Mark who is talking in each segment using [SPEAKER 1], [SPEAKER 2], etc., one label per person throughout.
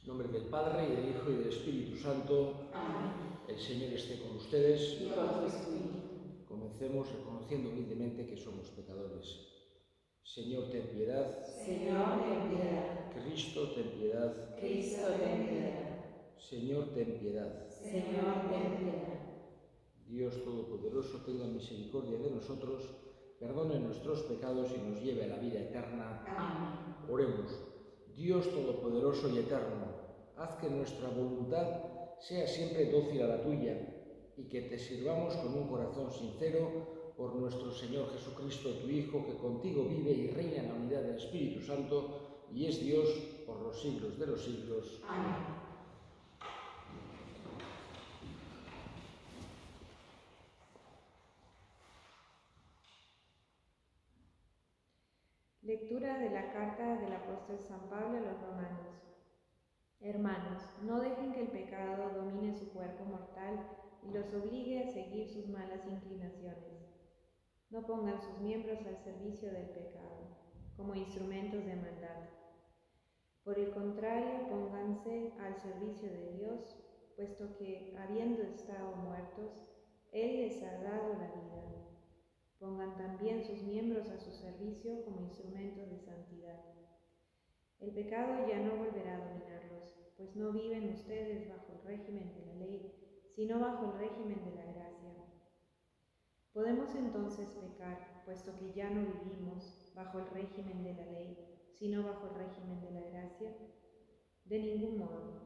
[SPEAKER 1] En nombre del Padre, y del Hijo, y del Espíritu Santo.
[SPEAKER 2] Amén.
[SPEAKER 1] El Señor esté con ustedes.
[SPEAKER 2] Y con tu espíritu.
[SPEAKER 1] Comencemos reconociendo humildemente que somos pecadores. Señor, ten piedad.
[SPEAKER 2] Señor, ten piedad.
[SPEAKER 1] Cristo, ten piedad.
[SPEAKER 2] Cristo, ten piedad.
[SPEAKER 1] Señor, ten piedad.
[SPEAKER 2] Señor, ten piedad.
[SPEAKER 1] Dios Todopoderoso, tenga misericordia de nosotros, perdone nuestros pecados y nos lleve a la vida eterna.
[SPEAKER 2] Amén.
[SPEAKER 1] Oremos. Dios Todopoderoso y Eterno, haz que nuestra voluntad sea siempre dócil a la tuya y que te sirvamos con un corazón sincero por nuestro Señor Jesucristo, tu Hijo, que contigo vive y reina en la unidad del Espíritu Santo y es Dios por los siglos de los siglos.
[SPEAKER 2] Amén.
[SPEAKER 3] Lectura de la carta del apóstol San Pablo a los romanos. Hermanos, no dejen que el pecado domine su cuerpo mortal y los obligue a seguir sus malas inclinaciones. No pongan sus miembros al servicio del pecado, como instrumentos de maldad. Por el contrario, pónganse al servicio de Dios, puesto que, habiendo estado muertos, Él les ha dado la vida. Pongan también sus miembros a su servicio como instrumentos de santidad. El pecado ya no volverá a dominarlos, pues no viven ustedes bajo el régimen de la ley, sino bajo el régimen de la gracia. Podemos entonces pecar, puesto que ya no vivimos bajo el régimen de la ley, sino bajo el régimen de la gracia. De ningún modo.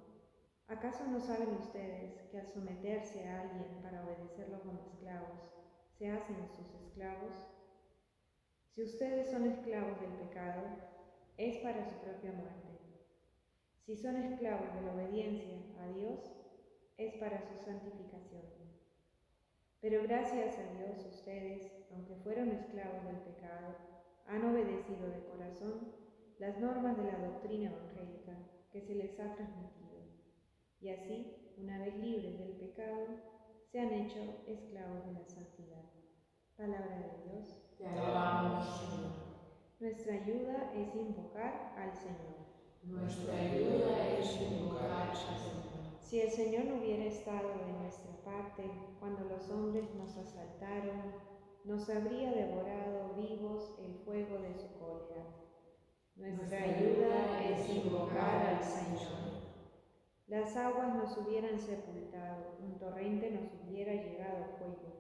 [SPEAKER 3] ¿Acaso no saben ustedes que al someterse a alguien para obedecerlo como esclavos, se hacen sus esclavos? Si ustedes son esclavos del pecado, es para su propia muerte. Si son esclavos de la obediencia a Dios, es para su santificación. Pero gracias a Dios ustedes, aunque fueron esclavos del pecado, han obedecido de corazón las normas de la doctrina evangélica que se les ha transmitido. Y así, una vez libres del pecado, se han hecho esclavos de la santidad. Palabra de Dios.
[SPEAKER 2] Te alabamos, Señor.
[SPEAKER 3] Nuestra ayuda es invocar al Señor.
[SPEAKER 2] Nuestra ayuda es invocar al Señor.
[SPEAKER 3] Si el Señor no hubiera estado de nuestra parte cuando los hombres nos asaltaron, nos habría devorado vivos el fuego de su cólera. Nuestra ayuda es invocar al Señor. Las aguas nos hubieran sepultado, un torrente nos hubiera llegado al cuello,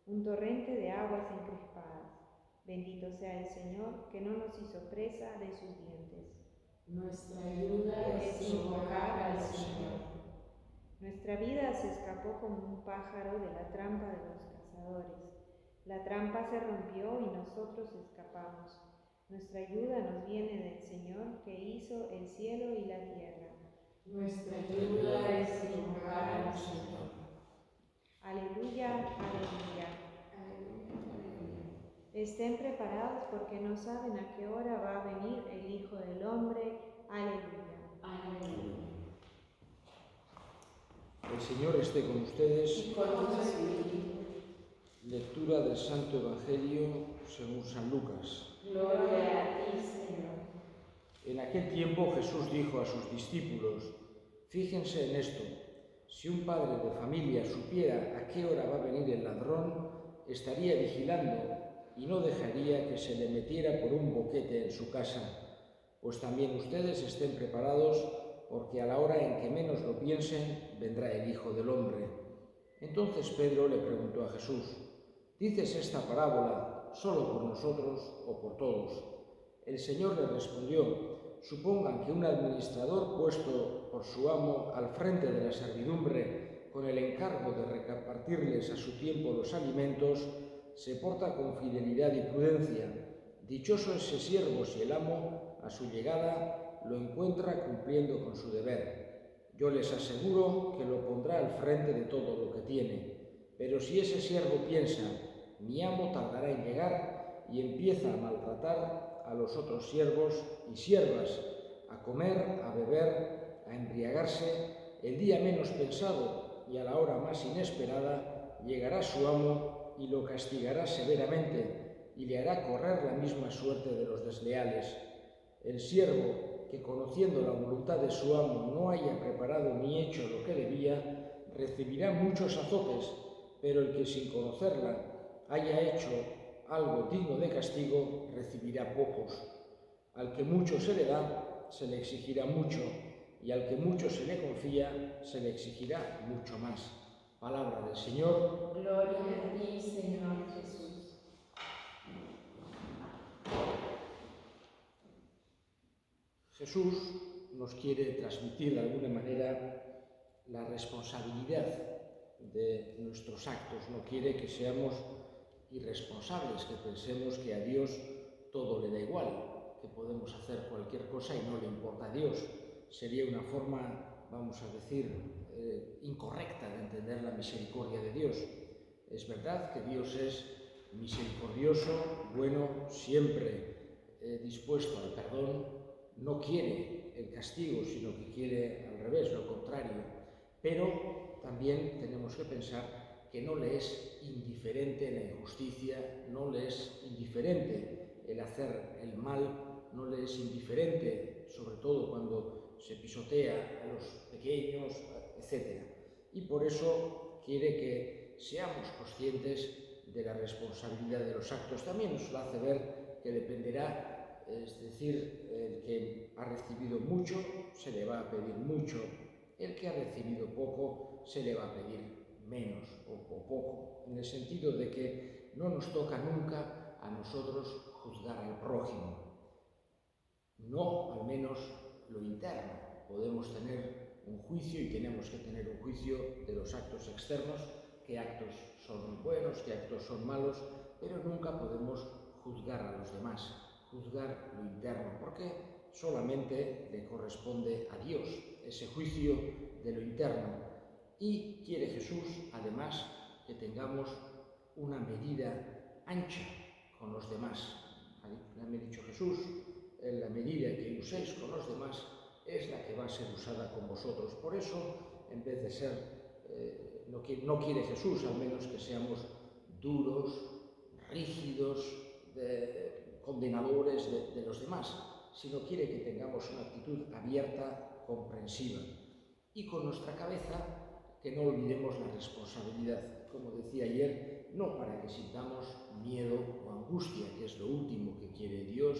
[SPEAKER 3] un torrente de aguas encrespadas. Bendito sea el Señor, que no nos hizo presa de sus dientes.
[SPEAKER 2] Nuestra ayuda es invocar al Señor.
[SPEAKER 3] Nuestra vida se escapó como un pájaro de la trampa de los cazadores. La trampa se rompió y nosotros escapamos. Nuestra ayuda nos viene del Señor, que hizo el cielo y la tierra.
[SPEAKER 2] Nuestra ayuda es invocar al Señor.
[SPEAKER 3] Aleluya, aleluya. Estén preparados porque no saben a qué hora va a venir el Hijo del Hombre. Aleluya.
[SPEAKER 2] Aleluya.
[SPEAKER 1] El Señor esté con ustedes.
[SPEAKER 2] Y con tu espíritu.
[SPEAKER 1] Lectura del Santo Evangelio según San Lucas.
[SPEAKER 2] Gloria a ti, Señor.
[SPEAKER 1] En aquel tiempo Jesús dijo a sus discípulos: fíjense en esto, si un padre de familia supiera a qué hora va a venir el ladrón, estaría vigilando y no dejaría que se le metiera por un boquete en su casa. Pues también ustedes estén preparados, porque a la hora en que menos lo piensen, vendrá el Hijo del Hombre. Entonces Pedro le preguntó a Jesús: ¿dices esta parábola solo por nosotros o por todos? El Señor le respondió: supongan que un administrador puesto por su amo al frente de la servidumbre con el encargo de repartirles a su tiempo los alimentos, se porta con fidelidad y prudencia. Dichoso ese siervo si el amo, a su llegada, lo encuentra cumpliendo con su deber. Yo les aseguro que lo pondrá al frente de todo lo que tiene. Pero si ese siervo piensa: mi amo tardará en llegar, y empieza a maltratar a los otros siervos y siervas, a comer, a beber, a embriagarse, el día menos pensado y a la hora más inesperada llegará su amo y lo castigará severamente y le hará correr la misma suerte de los desleales. El siervo que conociendo la voluntad de su amo no haya preparado ni hecho lo que debía, recibirá muchos azotes, pero el que sin conocerla haya hecho algo digno de castigo, recibirá pocos. Al que mucho se le da, se le exigirá mucho, y al que mucho se le confía, se le exigirá mucho más. Palabra del Señor.
[SPEAKER 2] Gloria a ti, Señor Jesús.
[SPEAKER 1] Jesús nos quiere transmitir de alguna manera la responsabilidad de nuestros actos. No quiere que seamos irresponsables, que pensemos que a Dios todo le da igual, que podemos hacer cualquier cosa y no le importa a Dios. Sería una forma, vamos a decir, incorrecta de entender la misericordia de Dios. Es verdad que Dios es misericordioso, bueno, siempre dispuesto al perdón, no quiere el castigo, sino que quiere al revés, lo contrario. Pero también tenemos que pensar que no le es indiferente la injusticia, no le es indiferente el hacer el mal, no le es indiferente, sobre todo cuando se pisotea a los pequeños, etc. Y por eso quiere que seamos conscientes de la responsabilidad de los actos. También nos lo hace ver que dependerá, es decir, el que ha recibido mucho se le va a pedir mucho, el que ha recibido poco se le va a pedir menos o poco, en el sentido de que no nos toca nunca a nosotros juzgar al prójimo, no al menos lo interno. Podemos tener un juicio y tenemos que tener un juicio de los actos externos, qué actos son buenos, qué actos son malos, pero nunca podemos juzgar a los demás, juzgar lo interno, porque solamente le corresponde a Dios ese juicio de lo interno. Y quiere Jesús, además, que tengamos una medida ancha con los demás. Me ha dicho Jesús, la medida que uséis con los demás es la que va a ser usada con vosotros. Por eso, en vez de ser, no quiere Jesús, al menos, que seamos duros, rígidos, condenadores de los demás, sino quiere que tengamos una actitud abierta, comprensiva. Y con nuestra cabeza, que no olvidemos la responsabilidad, como decía ayer, no para que sintamos miedo o angustia, que es lo último que quiere Dios,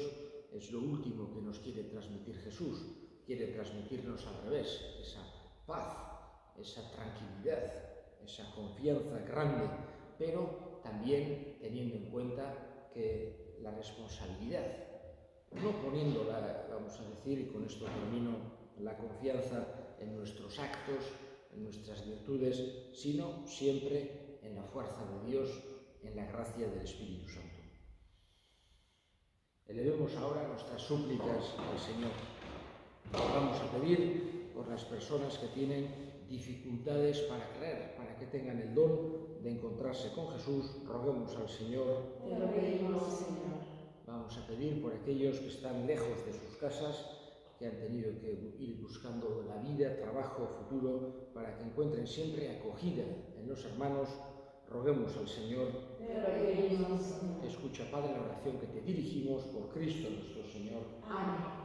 [SPEAKER 1] es lo último que nos quiere transmitir Jesús. Quiere transmitirnos al revés, esa paz, esa tranquilidad, esa confianza grande, pero también teniendo en cuenta que la responsabilidad, no poniéndola, vamos a decir, y con esto termino, la confianza en nuestros actos, en nuestras virtudes, sino siempre en la fuerza de Dios, en la gracia del Espíritu Santo. Elevemos ahora nuestras súplicas al Señor. Vamos a pedir por las personas que tienen dificultades para creer, para que tengan el don de encontrarse con Jesús. Roguemos al Señor.
[SPEAKER 2] Te lo pedimos, Señor.
[SPEAKER 1] Vamos a pedir por aquellos que están lejos de sus casas, que han tenido que ir buscando la vida, trabajo, futuro, para que encuentren siempre acogida en los hermanos. Roguemos al Señor.
[SPEAKER 2] Te lo pedimos, Señor.
[SPEAKER 1] Escucha, Padre, la oración que te dirigimos por Cristo nuestro Señor.
[SPEAKER 2] Amén.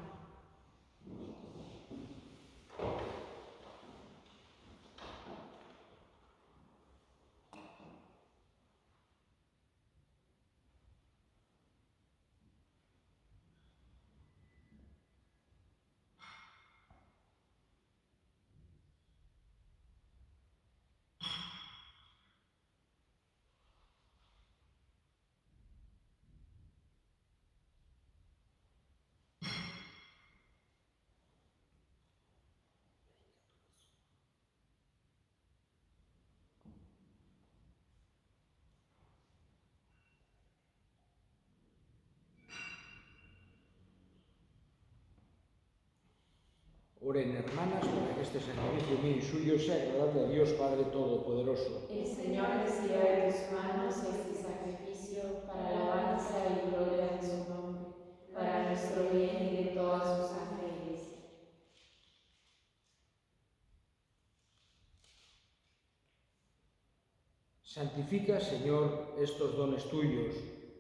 [SPEAKER 1] Oren, hermanas, para que este sacrificio mío y suyo sea agradable a Dios Padre Todopoderoso.
[SPEAKER 2] El Señor reciba de tus manos este sacrificio para la alabanza y gloria de su nombre, para nuestro bien y de toda su santa Iglesia.
[SPEAKER 1] Santifica, Señor, estos dones tuyos,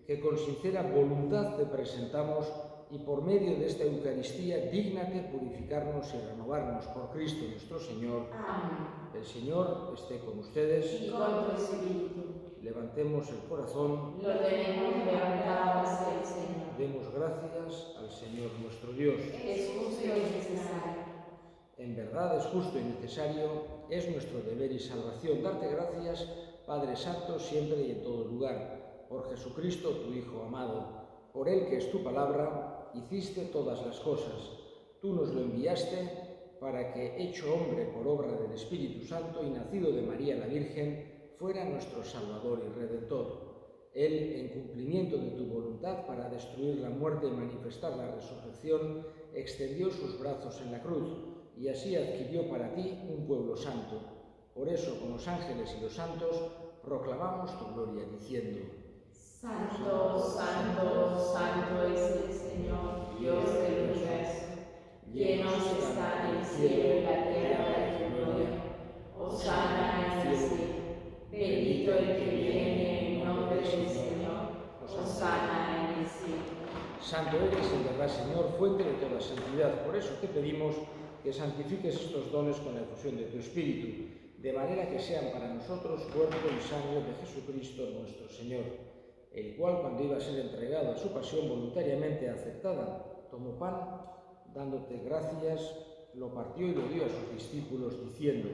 [SPEAKER 1] que con sincera voluntad te presentamos y por medio de esta Eucaristía dígnate purificarnos y renovarnos por Cristo nuestro Señor.
[SPEAKER 2] Amén.
[SPEAKER 1] El Señor esté con ustedes.
[SPEAKER 2] Y con tu espíritu.
[SPEAKER 1] Levantemos el corazón.
[SPEAKER 2] Lo tenemos levantado hacia el Señor.
[SPEAKER 1] Demos gracias al Señor nuestro Dios.
[SPEAKER 2] Es justo y necesario.
[SPEAKER 1] En verdad es justo y necesario, es nuestro deber y salvación darte gracias, Padre Santo, siempre y en todo lugar, por Jesucristo, tu Hijo amado. Por Él, que es tu palabra, hiciste todas las cosas. Tú nos lo enviaste para que, hecho hombre por obra del Espíritu Santo y nacido de María la Virgen, fuera nuestro Salvador y Redentor. Él, en cumplimiento de tu voluntad para destruir la muerte y manifestar la resurrección, extendió sus brazos en la cruz y así adquirió para ti un pueblo santo. Por eso, con los ángeles y los santos, proclamamos tu gloria diciendo:
[SPEAKER 2] Santo, santo, santo es el Señor, Dios del universo. Llenos están el cielo y la tierra de tu gloria. Hosana en el cielo. Bendito el que viene en nombre del Señor. Hosana en el cielo.
[SPEAKER 1] Santo eres, en verdad, Señor, fuente de toda santidad. Por eso te pedimos que santifiques estos dones con la efusión de tu Espíritu, de manera que sean para nosotros cuerpo y sangre de Jesucristo nuestro Señor, el cual, cuando iba a ser entregado a su pasión voluntariamente aceptada, tomó pan, dándote gracias, lo partió y lo dio a sus discípulos, diciendo: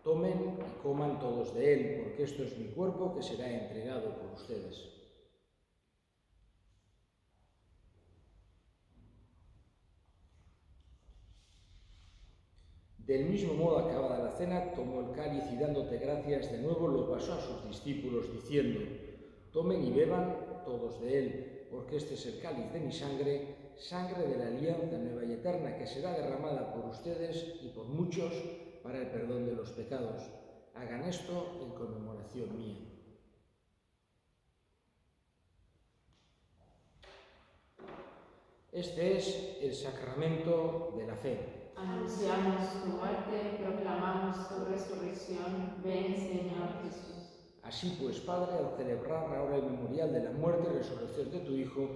[SPEAKER 1] tomen y coman todos de él, porque esto es mi cuerpo que será entregado por ustedes. Del mismo modo, acabada la cena, tomó el cáliz y dándote gracias de nuevo lo pasó a sus discípulos, diciendo: tomen y beban todos de él, porque este es el cáliz de mi sangre, sangre de la alianza nueva y eterna, que será derramada por ustedes y por muchos para el perdón de los pecados. Hagan esto en conmemoración mía. Este es el sacramento de la fe.
[SPEAKER 2] Anunciamos tu muerte, proclamamos tu resurrección. Ven, Señor Jesús.
[SPEAKER 1] Así pues, Padre, al celebrar ahora el memorial de la muerte y resurrección de tu Hijo,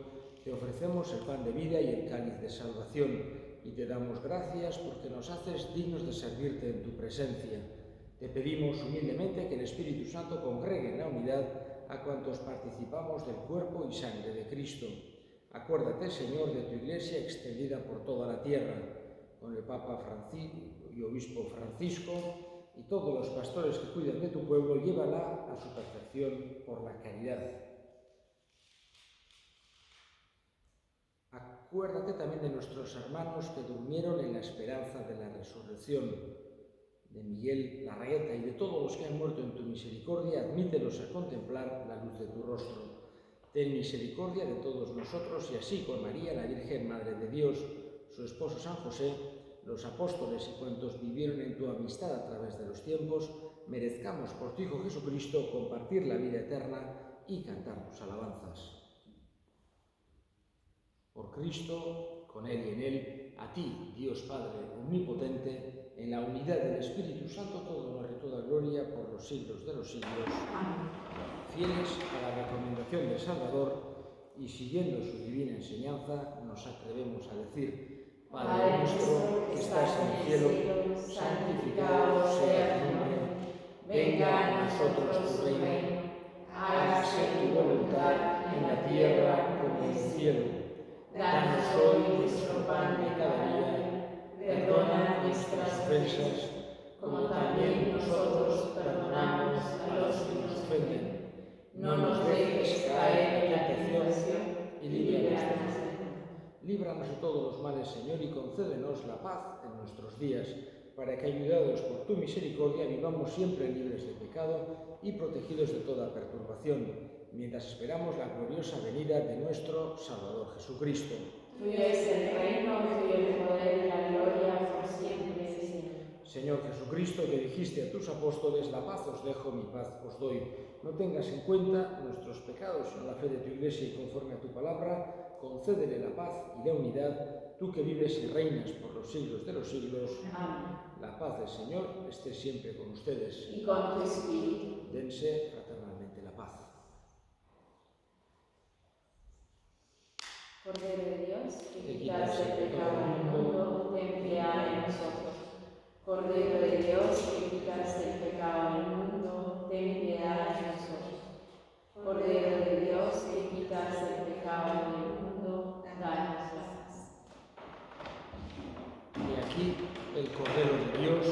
[SPEAKER 1] te ofrecemos el pan de vida y el cáliz de salvación, y te damos gracias porque nos haces dignos de servirte en tu presencia. Te pedimos humildemente que el Espíritu Santo congregue en la unidad a cuantos participamos del cuerpo y sangre de Cristo. Acuérdate, Señor, de tu Iglesia extendida por toda la tierra, con el Papa y Obispo Francisco y todos los pastores que cuidan de tu pueblo, llévala a su perfección por la caridad. Acuérdate también de nuestros hermanos que durmieron en la esperanza de la resurrección, de Miguel Larraeta y de todos los que han muerto en tu misericordia, admítelos a contemplar la luz de tu rostro. Ten misericordia de todos nosotros y así con María, la Virgen Madre de Dios, su esposo San José, los apóstoles y cuantos vivieron en tu amistad a través de los tiempos, merezcamos por tu Hijo Jesucristo compartir la vida eterna y cantar tus alabanzas. Por Cristo, con Él y en Él, a ti, Dios Padre omnipotente, en la unidad del Espíritu Santo, todo honor y toda gloria por los siglos de los siglos.
[SPEAKER 2] Amén.
[SPEAKER 1] Fieles a la recomendación del Salvador y siguiendo su divina enseñanza, nos atrevemos a decir: Padre nuestro que estás en el cielo, santificado sea tu nombre. Venga a nosotros tu reino. Hágase tu voluntad en la tierra como en el cielo. Danos hoy nuestro pan de cada día. Perdona nuestras ofensas, como también nosotros perdonamos a los que nos ofenden. No nos dejes caer en la tentación y líbranos del mal. Líbranos de todos los males, Señor, y concédenos la paz en nuestros días, para que, ayudados por tu misericordia, vivamos siempre libres de pecado y protegidos de toda perturbación, mientras esperamos la gloriosa venida de nuestro Salvador Jesucristo.
[SPEAKER 2] Tuyo es el reino, tuyo el poder y la gloria por siempre, Señor.
[SPEAKER 1] Señor Jesucristo, que dijiste a tus apóstoles: la paz os dejo, mi paz os doy. No tengas en cuenta nuestros pecados, sino la fe de tu Iglesia, y conforme a tu palabra, concédele la paz y la unidad, tú que vives y reinas por los siglos de los siglos.
[SPEAKER 2] Amén.
[SPEAKER 1] La paz del Señor esté siempre con ustedes.
[SPEAKER 2] Y con tu espíritu.
[SPEAKER 1] Dense fraternalmente la paz.
[SPEAKER 2] Cordero de Dios, que quitas el pecado del mundo, ten piedad de nosotros. Cordero de Dios, que quitas el pecado del mundo, ten piedad de nosotros. Cordero de Dios, que quitas el pecado del mundo, danos la paz.
[SPEAKER 1] Y aquí el Cordero de Dios,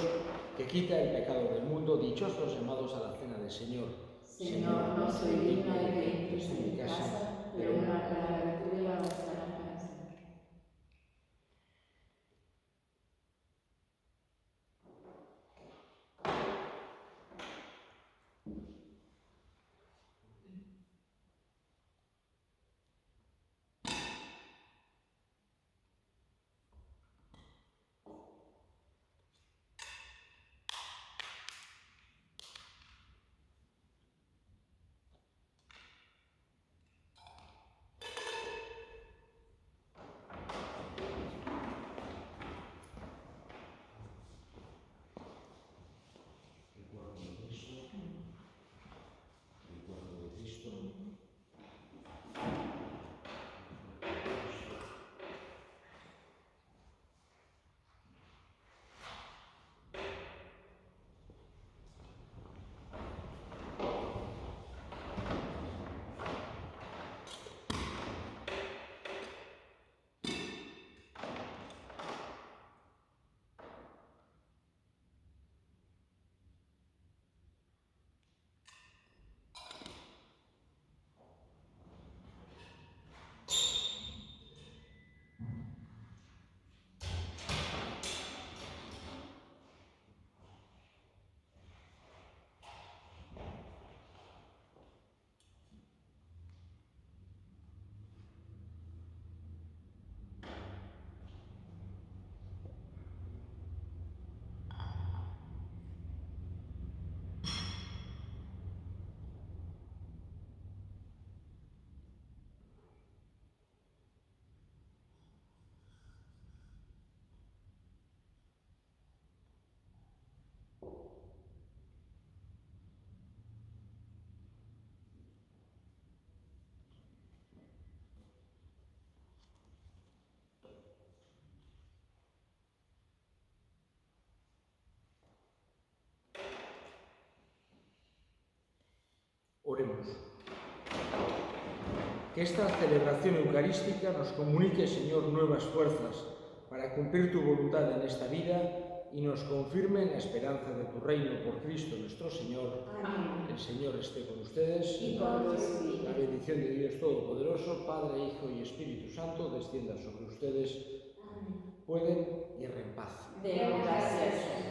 [SPEAKER 1] que quita el pecado del mundo, dichosos los llamados a la cena del Señor.
[SPEAKER 2] Señor, no soy digna de que entres en mi casa, pero una palabra tuya bastará para siempre.
[SPEAKER 1] Oremos. Que esta celebración eucarística nos comunique, Señor, nuevas fuerzas para cumplir tu voluntad en esta vida y nos confirme en la esperanza de tu reino por Cristo nuestro Señor.
[SPEAKER 2] Amén.
[SPEAKER 1] El Señor esté con ustedes.
[SPEAKER 2] Y con tu espíritu.
[SPEAKER 1] La bendición de Dios Todopoderoso, Padre, Hijo y Espíritu Santo, descienda sobre ustedes.
[SPEAKER 2] Amén.
[SPEAKER 1] Pueden ir en paz.
[SPEAKER 2] Demos gracias.